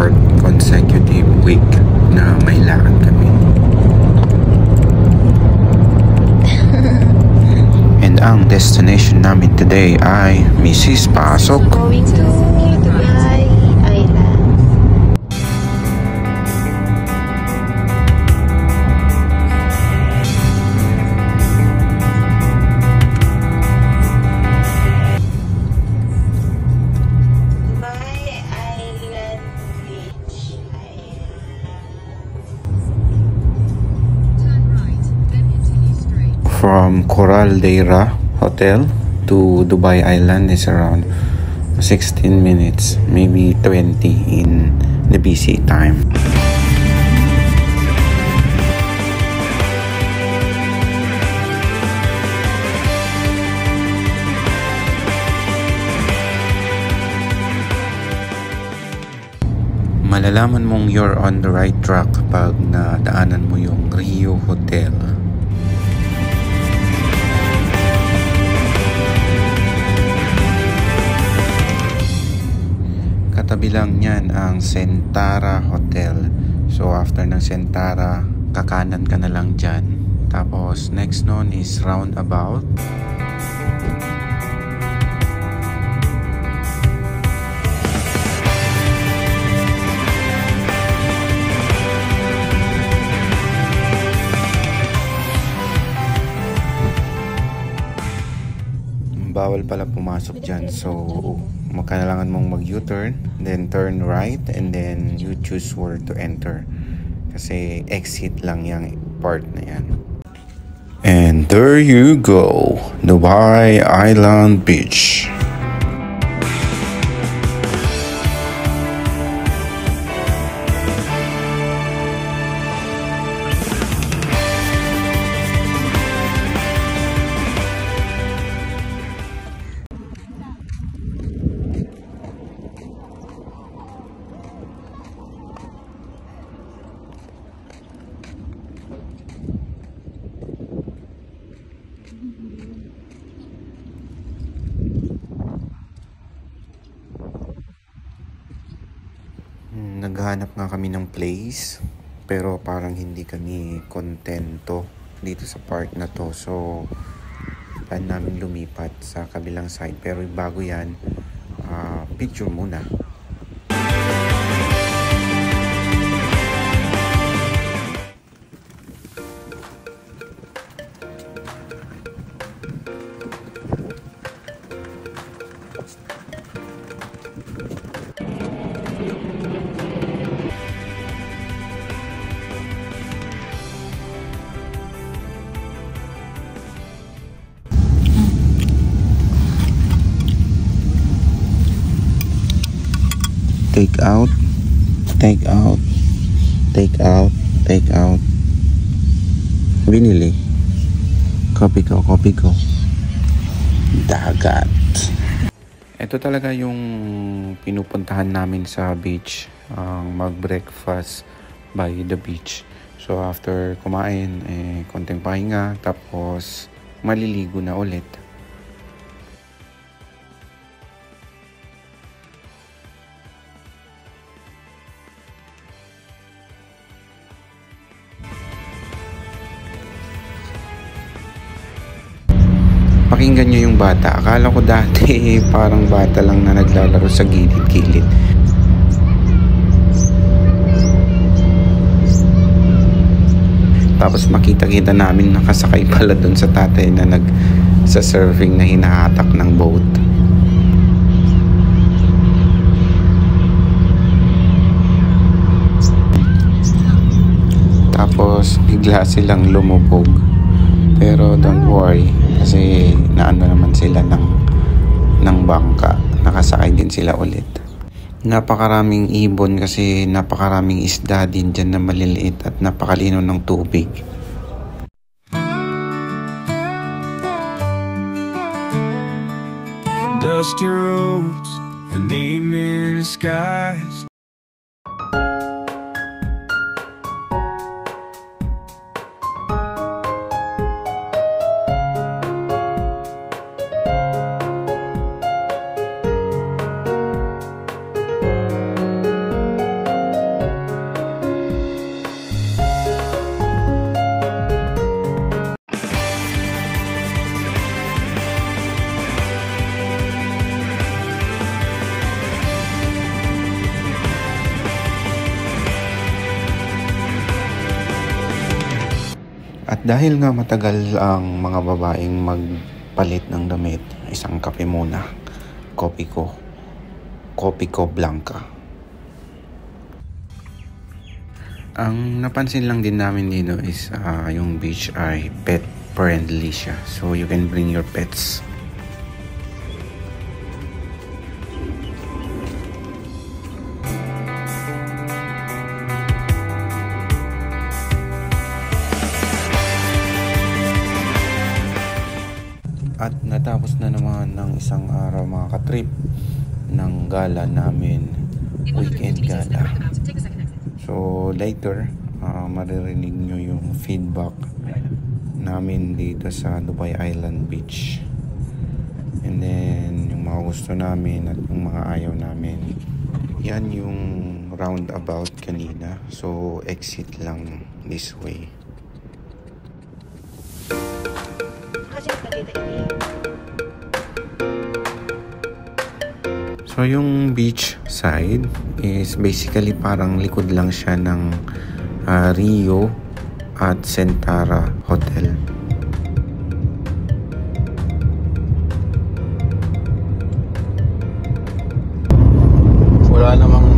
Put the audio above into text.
4th consecutive week na may lakad kami. And ang destination namin today ay Mrs. Pasok. Going to Dubai Island. From Coral Deira Hotel to Dubai Island is around 16 minutes, maybe 20 in the busy time. Malalaman mong you're on the right track kapag nadaanan mo yung Rio Hotel. Katabi lang niyan ang Centara Hotel. So after ng Centara, kakanan ka na lang dyan. Tapos next nun is Roundabout. Bawal pala pumasok dyan, so kailangan mong mag U-turn, then turn right, and then you choose where to enter kasi exit lang yung part na yan. And there you go, Dubai Island Beach. Naghanap nga kami ng place pero parang hindi kami kontento dito sa part na to, so plan namin lumipat sa kabilang side, pero bago yan, picture muna. Take out, take out, take out, take out. Binili. Copy ko. Dagat. Ito talaga yung pinupuntahan namin sa beach. Mag-breakfast by the beach. So after kumain, konting pahinga, tapos maliligo na ulit. Pakinggan nyo yung bata. Akala ko dati parang bata lang na naglalaro sa gilid-gilid. Tapos makita-kita namin nakasakay pala dun sa tatay na sa surfing na hinahatak ng boat. Tapos bigla silang lumubog. Pero don't worry, kasi naano naman sila ng bangka. Nakasakay din sila ulit. Napakaraming ibon kasi napakaraming isda din dyan na maliliit at napakalino ng tubig. Dusty roads, the name in the skies. At dahil nga matagal ang mga babaeng magpalit ng damit, isang kape muna. Kopi ko blanca. Ang napansin lang din namin dito is yung beach ay pet friendly siya. So you can bring your pets. At natapos na naman ng isang araw mga katrip ng gala namin, weekend gala. So later, maririnig nyo yung feedback namin dito sa Dubai Island Beach. And then yung mga gusto namin at yung mga ayaw namin. Yan yung roundabout kanina. So exit lang this way. So yung beach side is basically parang likod lang siya ng Rio at Centara Hotel. Wala namang